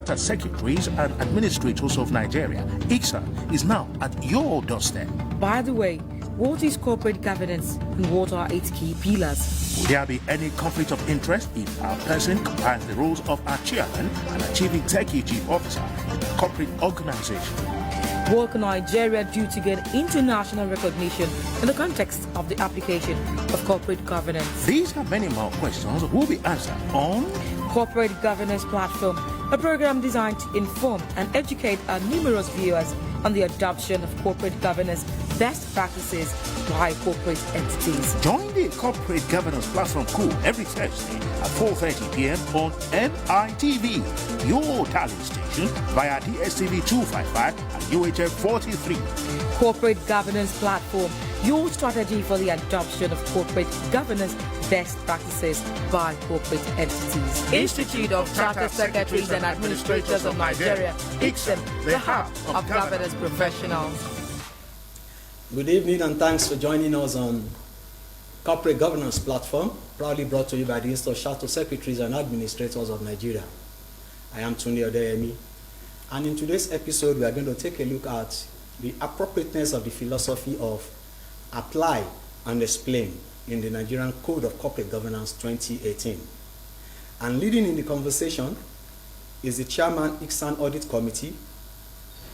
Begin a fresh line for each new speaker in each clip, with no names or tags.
Charter Secretaries and Administrators of Nigeria, Icsan, is now at your doorstep.
By the way, what is corporate governance and what are its key pillars?
Will there be any conflict of interest if our person combines the roles of our chairman and a chief executive officer in a corporate organization?
What can Nigeria do to get international recognition in the context of the application of corporate governance?
These and many more questions will be answered on
Corporate Governance Platform, a program designed to inform and educate our numerous viewers on the adoption of corporate governance best practices by corporate entities.
Join the Corporate Governance Platform crew every Thursday at 4:30 p.m. on MITV, your talent station via DSTV 255 and UHF 43.
Corporate Governance Platform, your strategy for the adoption of corporate governance best practices by corporate entities. Institute of Charter Secretaries and Administrators of Nigeria, Icsan, the hub of governance professionals.
Good evening and thanks for joining us on Corporate Governance Platform, proudly brought to you by the Institute of Charter Secretaries and Administrators of Nigeria. I am Tunde Odeyemi, and in today's episode we are going to take a look at the appropriateness of the philosophy of apply and explain in the Nigerian Code of Corporate Governance 2018. And leading in the conversation is the Chairman, Icsan Audit Committee,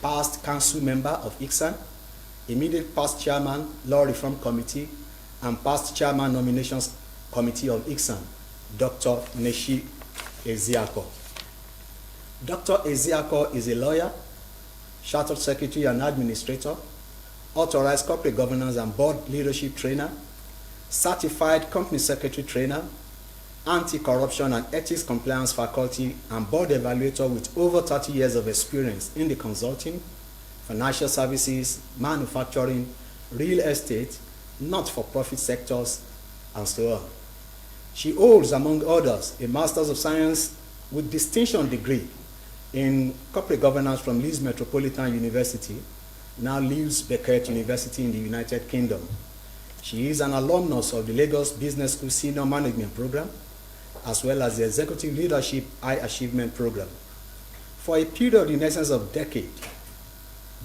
past council member of Icsan, immediate past Chairman, Law Reform Committee, and past Chairman Nominations Committee of Icsan, Dr. NECHI EZEAKO. Dr. EZEAKO is a lawyer, Chartered Secretary and Administrator, Authorized Corporate Governance and Board Leadership Trainer, Certified Company Secretary Trainer, Anti-Corruption and Ethics Compliance Faculty, and Board Evaluator with over 30 years of experience in the consulting, financial services, manufacturing, real estate, not-for-profit sectors, and so on. She holds, among others, a Master's of Science with distinction degree in corporate governance from Leeds Metropolitan University, now Leeds Beckett University in the United Kingdom. She is an alumnus of the Lagos Business School Senior Management Program, as well as the Executive Leadership High Achievement Program. For a period in essence of a decade,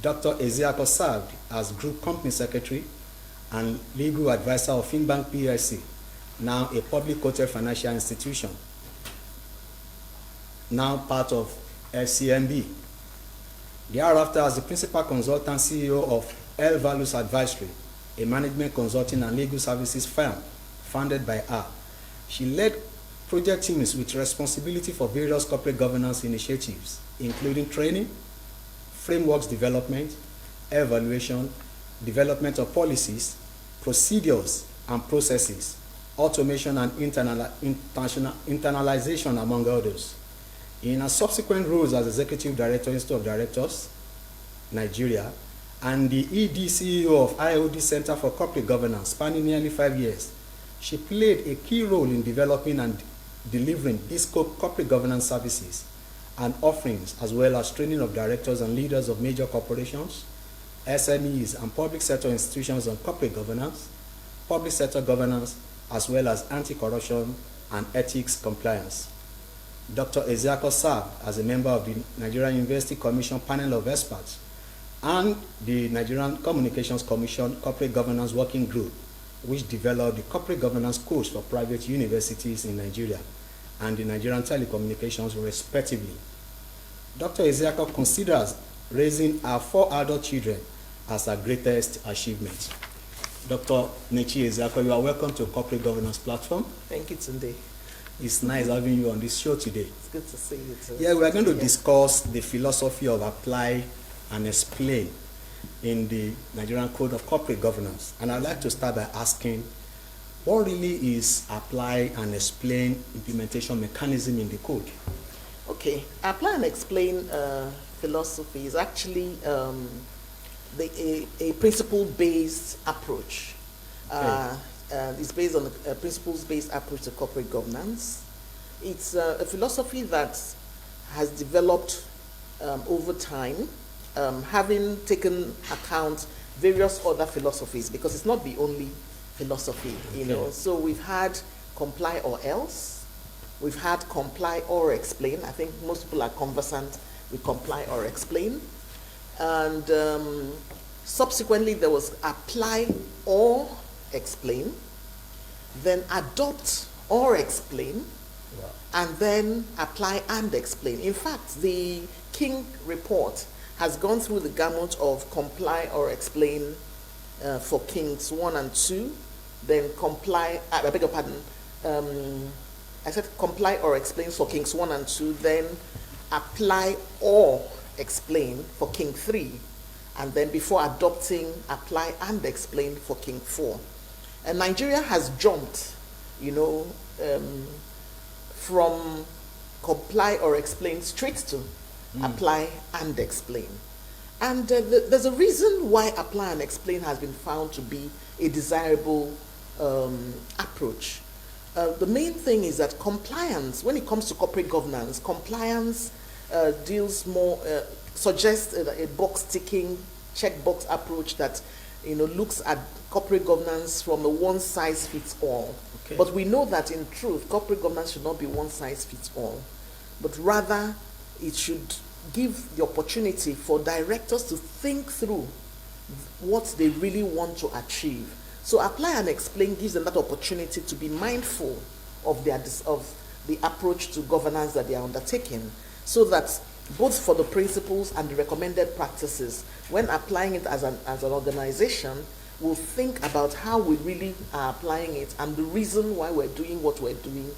Dr. EZEAKO served as Group Company Secretary and Legal Advisor of Finbank PLC, now a public quoted financial institution, now part of FCIB. Thereafter, as the Principal Consultant CEO of L Values Advisory, a management consulting and legal services firm founded by her, she led project teams with responsibility for various corporate governance initiatives, including training, frameworks development, evaluation, development of policies, procedures and processes, automation and internalization, among others. In her subsequent roles as Executive Director, Institute of Directors, Nigeria, and the ED CEO of M.IOD Center for Corporate Governance, spanning nearly 5 years, she played a key role in developing and delivering bespoke corporate governance services and offerings, as well as training of directors and leaders of major corporations, SMEs, and public sector institutions on corporate governance, public sector governance, as well as anti-corruption and ethics compliance. Dr. EZEAKO served as a member of the Nigerian University Commission panel of experts and the Nigerian Communications Commission Corporate Governance Working Group, which developed the corporate governance codes for private universities in Nigeria and the Nigerian telecommunications, respectively. Dr. EZEAKO considers raising her 4 adult children as her greatest achievement. Dr. NECHI EZEAKO, you are welcome to Corporate Governance Platform.
Thank you, Tunde.
It's nice having you on this show today.
It's good to see you too.
Yeah, we are going to discuss the philosophy of apply and explain in the Nigerian Code of Corporate Governance. And I'd like to start by asking, what really is apply and explain implementation mechanism in the code?
Okay, apply and explain philosophy is actually a principle-based approach. It's based on a principles-based approach to corporate governance. It's a philosophy that has developed over time, having taken account various other philosophies, because it's not the only philosophy, you know. So we've had comply or else, We've had comply or explain. I think most people are conversant with comply or explain. And subsequently, there was apply or explain, then adopt or explain, and then apply and explain. In fact, the King report has gone through the gamut of comply or explain for Kings 1 and 2, then comply, I beg your pardon, I said comply or explain for Kings 1 and 2, then apply or explain for King 3, and then before adopting, apply and explain for King 4. And Nigeria has jumped, you know, from comply or explain straight to apply and explain. And there's a reason why apply and explain has been found to be a desirable approach. The main thing is that compliance, when it comes to corporate governance, compliance deals more, suggests a box-ticking, checkbox approach that, you know, looks at corporate governance from a one-size-fits-all.
Okay.
But we know that in truth, corporate governance should not be one-size-fits-all, but rather it should give the opportunity for directors to think through what they really want to achieve. So apply and explain gives them that opportunity to be mindful of the approach to governance that they are undertaking, so that both for the principles and the recommended practices, when applying it as an organization, we'll think about how we really are applying it and the reason why we're doing what we're doing,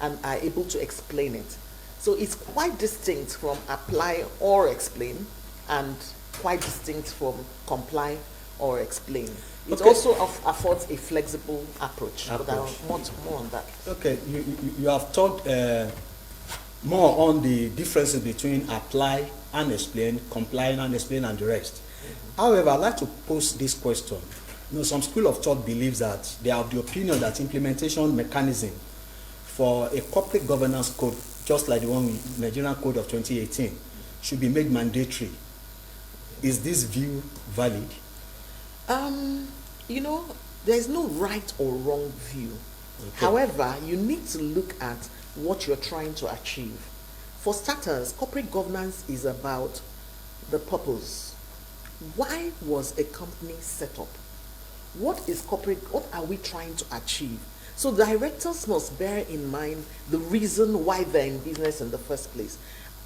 and are able to explain it. So it's quite distinct from apply or explain, and quite distinct from comply or explain. It
Okay.
also affords a flexible approach. But I'll more on that.
Okay, you have talked more on the differences between apply and explain, comply and explain, and the rest. However, I'd like to pose this question. You know, some school of thought believes that they are of the opinion that implementation mechanism for a corporate governance code, just like the one with Nigerian Code of 2018, should be made mandatory. Is this view valid?
You know, there's no right or wrong view.
Okay.
However, you need to look at what you're trying to achieve. For starters, corporate governance is about the purpose. Why was a company set up? What are we trying to achieve? So directors must bear in mind the reason why they're in business in the first place.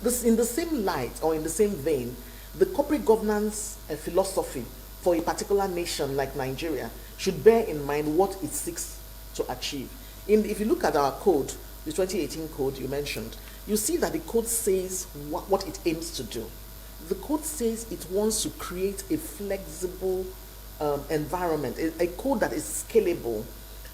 This, in the same light or in the same vein, the corporate governance philosophy for a particular nation like Nigeria should bear in mind what it seeks to achieve. If you look at our code, the 2018 code you mentioned, you see that the code says what it aims to do. The code says it wants to create a flexible environment, a code that is scalable,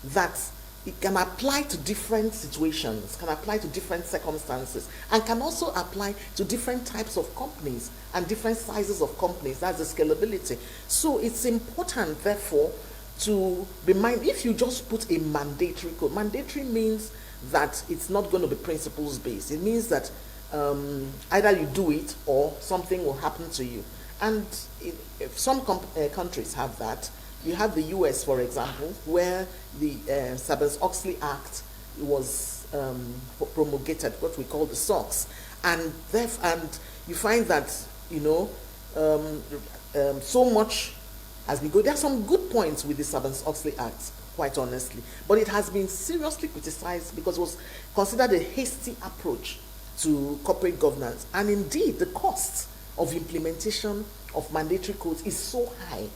that it can apply to different situations, can apply to different circumstances, and can also apply to different types of companies and different sizes of companies. That's the scalability. So it's important, therefore, to be mindful. If you just put a mandatory code, mandatory means that it's not going to be principles based. It means that either you do it or something will happen to you. And if some countries have that. You have the US, for example, where the Sarbanes-Oxley Act was promulgated, what we call the SOX, and you find that, you know, so much has been good. There are some good points with the Sarbanes-Oxley Act, quite honestly, but it has been seriously criticized because it was considered a hasty approach to corporate governance, and indeed the cost of implementation of mandatory codes is so high.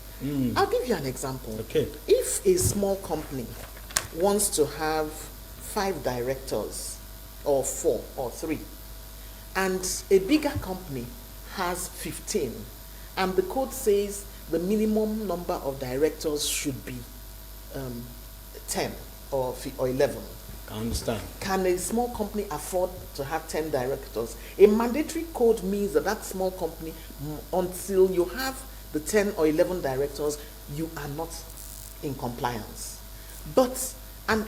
I'll give you an example.
Okay.
If a small company wants to have 5 directors, or 4 or 3, and a bigger company has 15, and the code says the minimum number of directors should be 10 or 11.
I understand. Can
a small company afford to have 10 directors? A mandatory code means that that small company, until you have the 10 or 11 directors, you are not in compliance. But an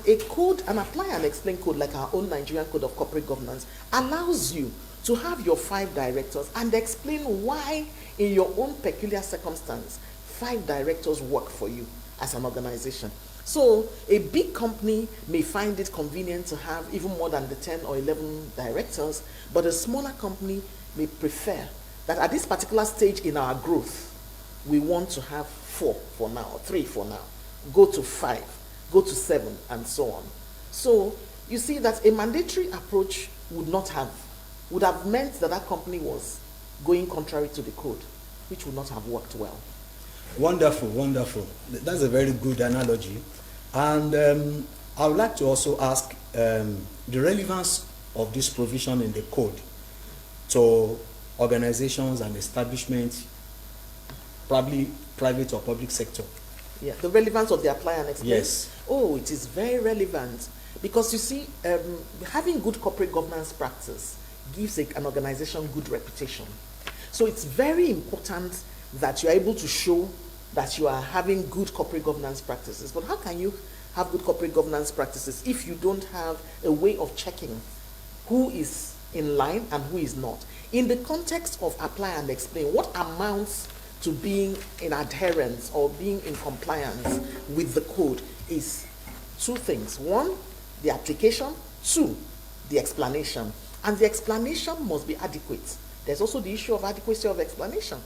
apply and explain code like our own Nigerian Code of Corporate Governance allows you to have your 5 directors and explain why, in your own peculiar circumstance, 5 directors work for you as an organization. So a big company may find it convenient to have even more than the 10 or 11 directors, but a smaller company may prefer that at this particular stage in our growth, we want to have 4 for now, or 3 for now, go to 5, go to 7, and so on. So you see that a mandatory approach would have meant that that company was going contrary to the code, which would not have worked well.
Wonderful, wonderful. That's a very good analogy. And I would like to also ask the relevance of this provision in the code to organizations and establishments, probably private or public sector.
Yeah, the relevance of the apply and explain.
Yes.
Oh, it is very relevant because you see, having good corporate governance practice gives an organization good reputation. So it's very important that you are able to show that you are having good corporate governance practices. But how can you have good corporate governance practices if you don't have a way of checking who is in line and who is not? In the context of apply and explain, what amounts to being in adherence or being in compliance with the code is 2 things. 1, the application. 2, the explanation. And the explanation must be adequate. There's also the issue of adequacy of explanation.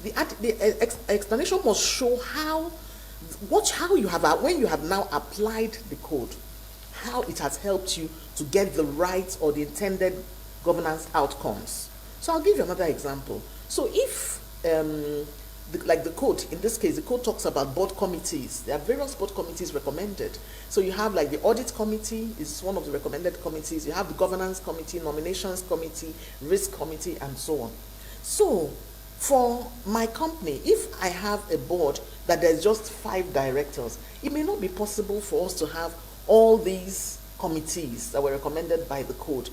The explanation must show how you have, when you have now applied the code, how it has helped you to get the right or the intended governance outcomes. So I'll give you another example. So if, like the code, in this case, the code talks about board committees. There are various board committees recommended. So you have like the audit committee is one of the recommended committees. You have the governance committee, nominations committee, risk committee, and so on. So for my company, if I have a board that there's just 5 directors, it may not be possible for us to have all these committees that were recommended by the code,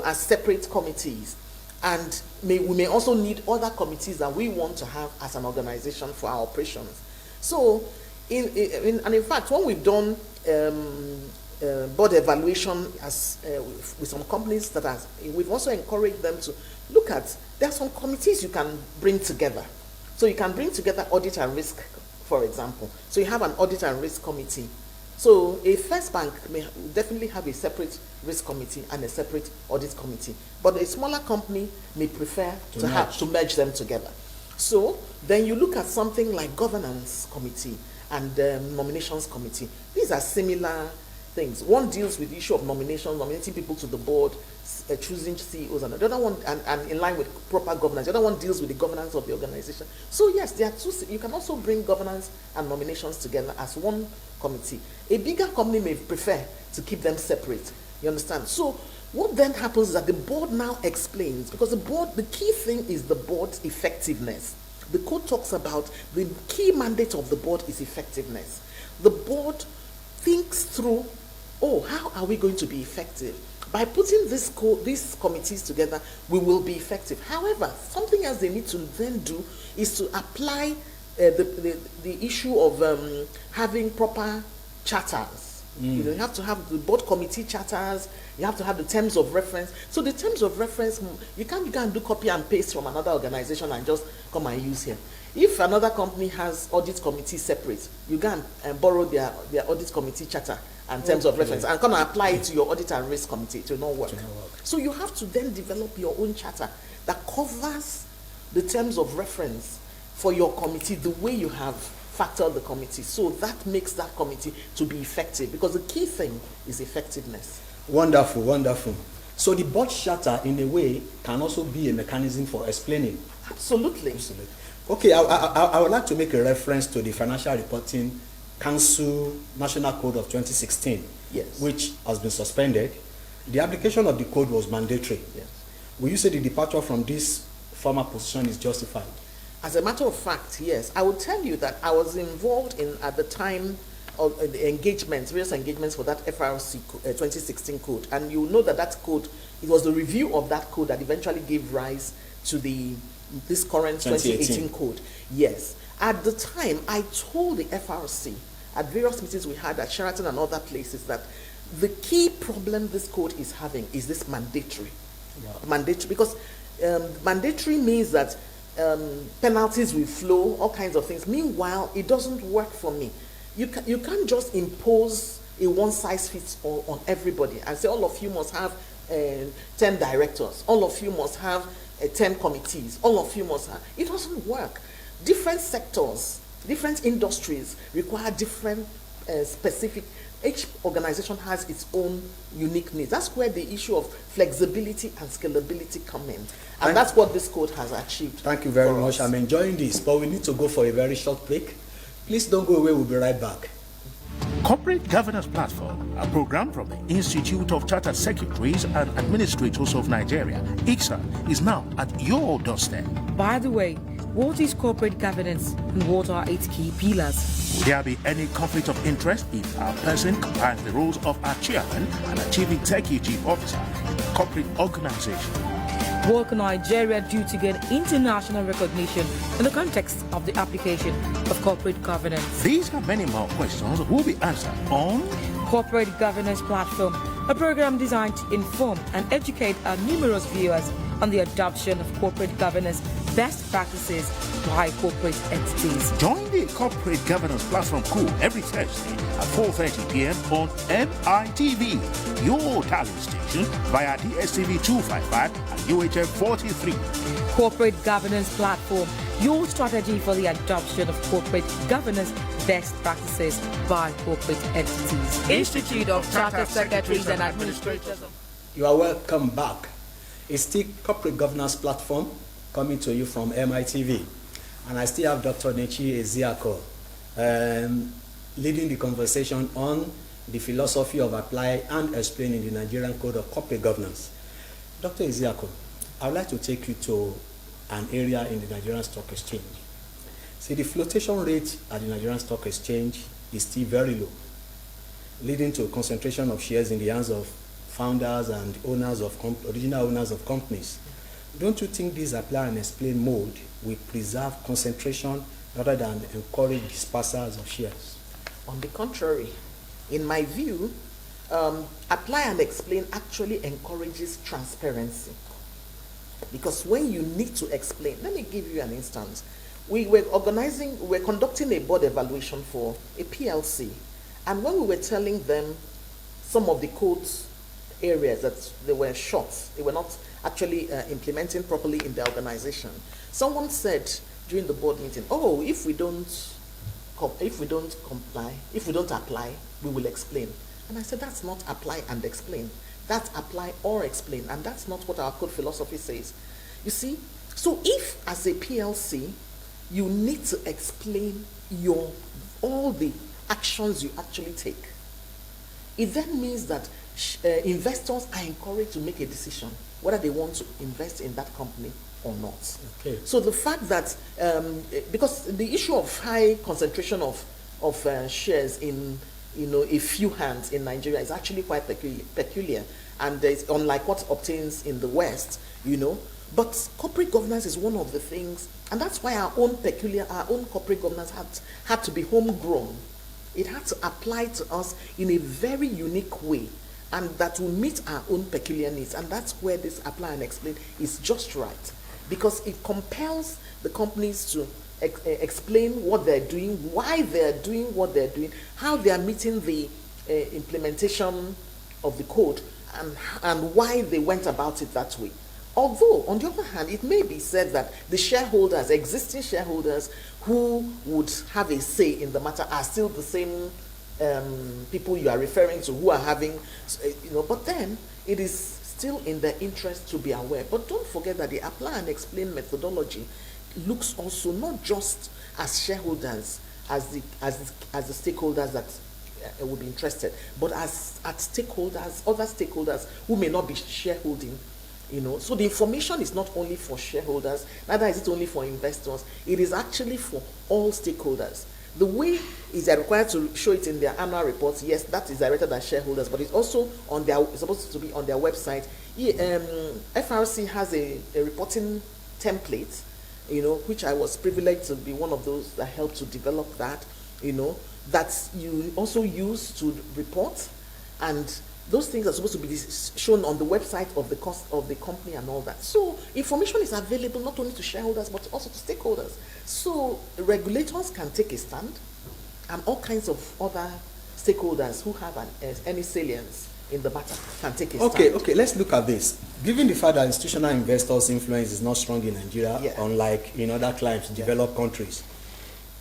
as separate committees. And we may also need other committees that we want to have as an organization for our operations. So, in fact, when we've done board evaluation with some companies we've also encouraged them to look at, there are some committees you can bring together. So you can bring together audit and risk, for example. So you have an audit and risk committee. So a first bank may definitely have a separate risk committee and a separate audit committee. But a smaller company may prefer to merge them together. So then you look at something like governance committee and nominations committee. These are similar things. One deals with the issue of nominating people to the board, choosing CEOs, and the other one, and in line with proper governance. The other one deals with the governance of the organization. So yes, there are 2. You can also bring governance and nominations together as one committee. A bigger company may prefer to keep them separate. You understand? So what then happens is that the board now explains, because the key thing is the board's effectiveness. The code talks about the key mandate of the board is effectiveness. The board thinks through, how are we going to be effective? By putting these committees together, we will be effective. However, something else they need to then do is to apply the issue of having proper charters. You have to have the board committee charters. You have to have the terms of reference. So the terms of reference, you can't do copy and paste from another organization and just come and use here. If another company has audit committee separate, you can borrow their audit committee charter and terms of reference and come and apply it to your audit and risk committee. It will not work. So you have to then develop your own charter that covers the terms of reference for your committee the way you have factored the committee. So that makes that committee to be effective, because the key thing is effectiveness.
Wonderful, wonderful. So the board charter, in a way, can also be a mechanism for explaining.
Absolutely.
Okay, I would like to make a reference to the Financial Reporting Council National Code of 2016, which has been suspended. The application of the code was mandatory.
Yes.
Will you say the departure from this former position is justified?
As a matter of fact, yes. I will tell you that I was involved in, at the time, of the various engagements for that FRC 2016 code. And you know that that code, it was the review of that code that eventually gave rise to this current 2018 code. Yes. At the time, I told the FRC at various meetings we had at Sheraton and other places that the key problem this code is having is this mandatory. Yeah. Mandatory, because mandatory means that penalties will flow, all kinds of things. Meanwhile, it doesn't work for me. you can't just impose a one-size-fits-all on everybody and say all of you must have 10 directors, all of you must have 10 committees, all of you must have. It doesn't work. Different sectors, different industries require different specific. Each organization has its own unique needs. That's where the issue of flexibility and scalability come in. And that's what this code has achieved.
Thank you very much. I'm enjoying this, but we need to go for a very short break. Please don't go away. We'll be right back.
Corporate Governance Platform, a program from the Institute of Chartered Secretaries and Administrators of Nigeria, Icsan, is now at your doorstep.
By the way, what is corporate governance and what are its key pillars?
Will there be any conflict of interest if a person combines the roles of a chairman and a chief executive officer in a corporate organization?
What can Nigeria do to gain international recognition in the context of the application of corporate governance?
These and many more questions will be answered on
Corporate Governance Platform, a program designed to inform and educate our numerous viewers on the adoption of corporate governance best practices by corporate entities.
Join the Corporate Governance Platform crew every Thursday at 4:30 p.m. on MITV, your talent station via DSTV 255 and UHF 43.
Corporate Governance Platform, your strategy for the adoption of corporate governance best practices by corporate entities. Institute of Chartered Secretaries and Administrators.
You are welcome back. It's still Corporate Governance Platform coming to you from MITV. And I still have Dr. NECHI EZEAKO leading the conversation on the philosophy of apply and explaining the Nigerian Code of Corporate Governance. Dr. EZEAKO, I would like to take you to an area in the Nigerian Stock Exchange. See, the flotation rate at the Nigerian Stock Exchange is still very low, leading to a concentration of shares in the hands of founders and owners of original owners of companies. Don't you think this apply and explain mode will preserve concentration rather than encourage dispersals of shares?
On the contrary, in my view, apply and explain actually encourages transparency. Because when you need to explain, let me give you an instance. We're conducting a board evaluation for a PLC. And when we were telling them some of the codes areas that they were short, they were not actually implementing properly in the organization, someone said during the board meeting, oh, if we don't apply, we will explain. And I said, that's not apply and explain. That's apply or explain. And that's not what our code philosophy says. You see, so if as a PLC, you need to explain all the actions you actually take, it then means that investors are encouraged to make a decision whether they want to invest in that company or not.
Okay.
So the fact that, because the issue of high concentration of shares in a few hands in Nigeria is actually quite peculiar, and it's unlike what obtains in the West, But corporate governance is one of the things, and that's why our own corporate governance had to be homegrown. It had to apply to us in a very unique way, and that will meet our own peculiar needs. And that's where this apply and explain is just right, because it compels the companies to explain what they're doing, why they're doing what they're doing, how they are meeting the implementation of the code, and why they went about it that way. Although, on the other hand, it may be said that the shareholders, existing shareholders who would have a say in the matter are still the same people you are referring to who are having, but then it is still in their interest to be aware. But don't forget that the apply and explain methodology looks also not just as shareholders, as the stakeholders that would be interested, but as at stakeholders, other stakeholders who may not be shareholding. So the information is not only for shareholders, neither is it only for investors. It is actually for all stakeholders. The way is they're required to show it in their annual reports. Yes, that is directed at shareholders, but it's also it's supposed to be on their website. FRC has a reporting template, which I was privileged to be one of those that helped to develop that, that you also use to report, and those things are supposed to be shown on the website of the cost of the company and all that. So information is available not only to shareholders but also to stakeholders. So regulators can take a stand and all kinds of other stakeholders who have any salience in the matter can take a stand.
Okay, let's look at this. Given the fact that institutional investors' influence is not strong in Nigeria, unlike in other climes, developed countries,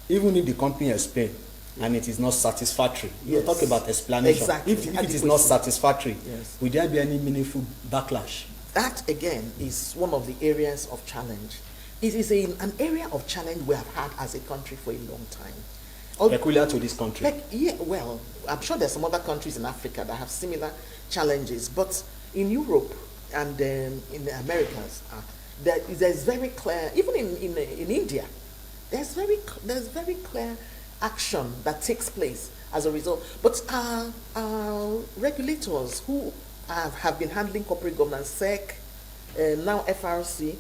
even if the company explains and it is not satisfactory, you talk about explanation.
Exactly.
If it is not satisfactory, will there be any meaningful backlash?
That again is one of the areas of challenge. It is an area of challenge we have had as a country for a long time.
Peculiar to this country?
Well, I'm sure there's some other countries in Africa that have similar challenges, but in Europe and in the Americas, there's very clear, even in India, there's very clear action that takes place as a result. But our regulators who have been handling corporate governance, SEC, now FRC,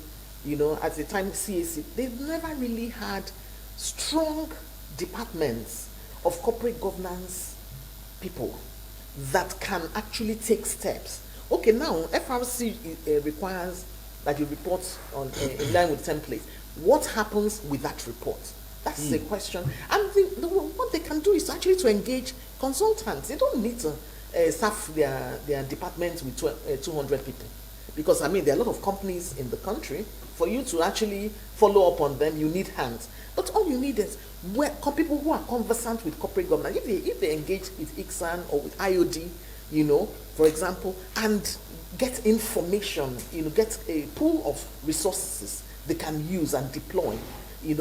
at the time CAC, they've never really had strong departments of corporate governance people that can actually take steps. Okay, now FRC requires that you report in line with template. What happens with that report? That's the question. And what they can do is actually to engage consultants. They don't need to staff their department with 200 people. Because, I mean, there are a lot of companies in the country. For you to actually follow up on them, you need hands. But all you need is people who are conversant with corporate governance. If they engage with Icsan or with IOD, for example, and get information, get a pool of resources they can use and deploy,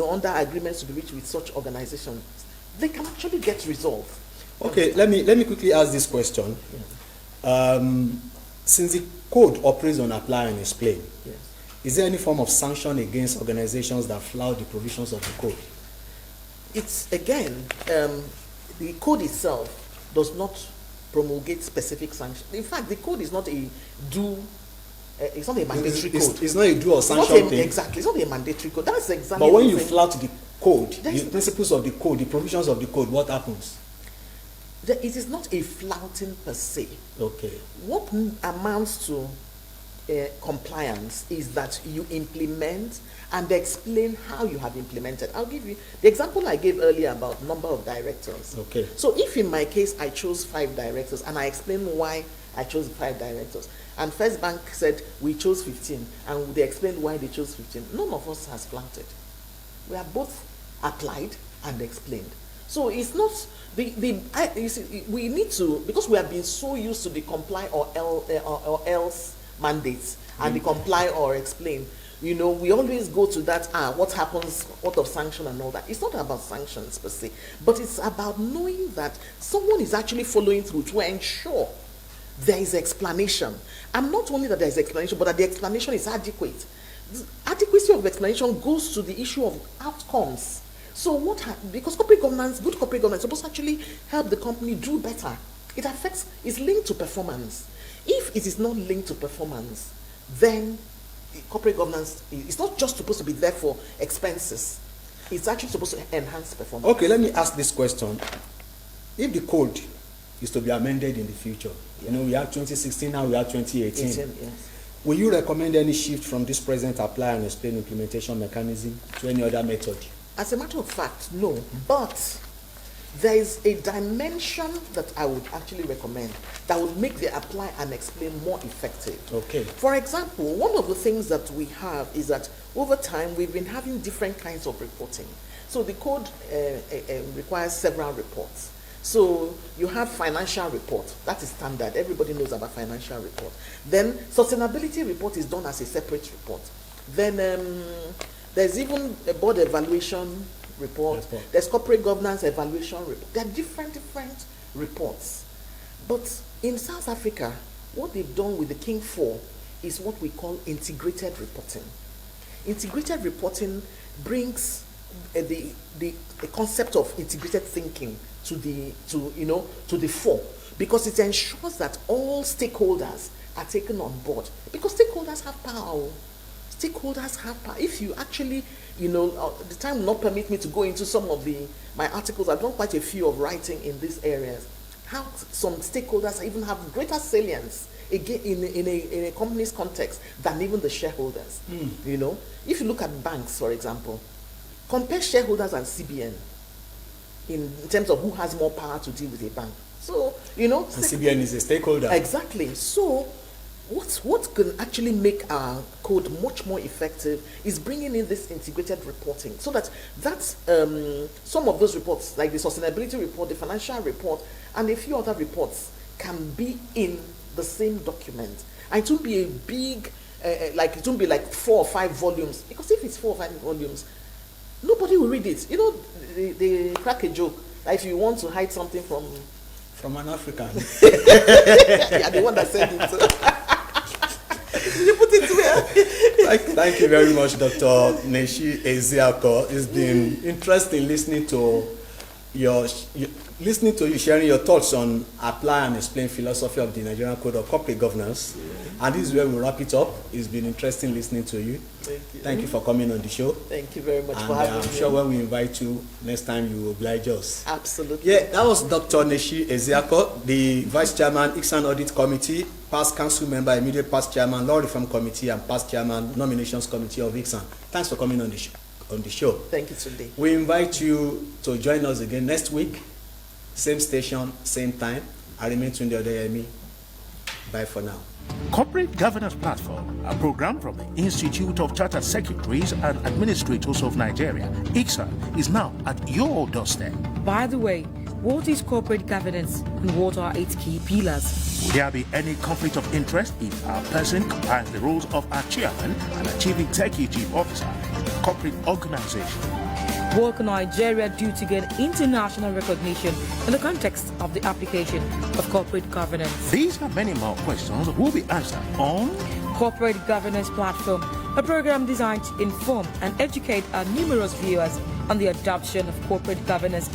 under agreements to be reached with such organizations, they can actually get resolved.
Okay, let me quickly ask this question. Since the code operates on apply and explain, is there any form of sanction against organizations that flout the provisions of the code?
It's, again, the code itself does not promulgate specific sanctions. In fact, the code is not it's not a mandatory code.
It's not a do or sanction thing.
Exactly, it's not a mandatory code. That's exactly.
But when you flout the code, the principles of the code, the provisions of the code, what happens?
It is not a flouting per se.
Okay.
What amounts to compliance is that you implement and explain how you have implemented. I'll give you the example I gave earlier about number of directors.
Okay.
So if in my case I chose 5 directors and I explain why I chose 5 directors, and First Bank said we chose 15, and they explained why they chose 15, none of us has flouted. We have both applied and explained. So it's not we need to, because we have been so used to the comply or else mandates and the comply or explain. We always go to that, what happens, what of sanction and all that. It's not about sanctions per se, but it's about knowing that someone is actually following through to ensure there is explanation. And not only that there is explanation, but that the explanation is adequate. The adequacy of explanation goes to the issue of outcomes. So because good corporate governance is supposed to actually help the company do better. It's linked to performance. If it is not linked to performance, then corporate governance is not just supposed to be there for expenses. It's actually supposed to enhance performance.
Okay, let me ask this question. If the code is to be amended in the future, we have 2016, now we have 2018. Will you recommend any shift from this present apply and explain implementation mechanism to any other method?
As a matter of fact, no. But there is a dimension that I would actually recommend that would make the apply and explain more effective.
Okay.
For example, one of the things that we have is that over time we've been having different kinds of reporting. So the code requires several reports. So you have financial report, that is standard. Everybody knows about financial report. Then sustainability report is done as a separate report. Then there's even a board evaluation report. There's corporate governance evaluation report. There are different reports. But in South Africa, what they've done with the King 4 is what we call integrated reporting. Integrated reporting brings the concept of integrated thinking to the fore, because it ensures that all stakeholders are taken on board, because stakeholders have power. If you actually, the time will not permit me to go into some of my articles. I've done quite a few of writing in these areas, how some stakeholders even have greater salience again in a company's context than even the shareholders. If you look at banks, for example, compare shareholders and CBN. in terms of who has more power to deal with a bank. So, you know.
And CBN is a stakeholder.
Exactly. So, what can actually make our code much more effective is bringing in this integrated reporting, so that some of those reports, like the sustainability report, the financial report, and a few other reports, can be in the same document. And it won't be a big, it won't be like 4 or 5 volumes, because if it's 4 or 5 volumes, nobody will read it. You know, they crack a joke that if you want to hide something from
an African,
yeah, the one that said it. You put it where?
Thank you very much, Dr. NECHI EZEAKO. It's been interesting listening to you sharing your thoughts on apply and explain philosophy of the Nigerian Code of Corporate Governance. Yeah. And this is where we wrap it up. It's been interesting listening to you.
Thank you.
Thank you for coming on the show.
Thank you very much
and
for having me.
I'm sure when we invite you next time, you will oblige us.
Absolutely.
Yeah, that was Dr. NECHI EZEAKO, the Vice Chairman, Icsan Audit Committee, past Council Member, immediate past Chairman, Law Reform Committee, and past Chairman, Nominations Committee of Icsan. Thanks for coming on the show.
Thank you, today.
We invite you to join us again next week. Same station, same time. I remain Tunde Odeyemi. Bye for now.
Corporate Governance Platform, a program from the Institute of Chartered Secretaries and Administrators of Nigeria, Icsan, is now at your doorstep.
By the way, what is corporate governance and what are its key pillars?
Will there be any conflict of interest if our person combines the roles of our chairman and a chief executive officer in a corporate organization?
What can Nigeria do to gain international recognition in the context of the application of corporate governance?
These and many more questions will be answered on
Corporate Governance Platform, a program designed to inform and educate our numerous viewers on the adoption of corporate governance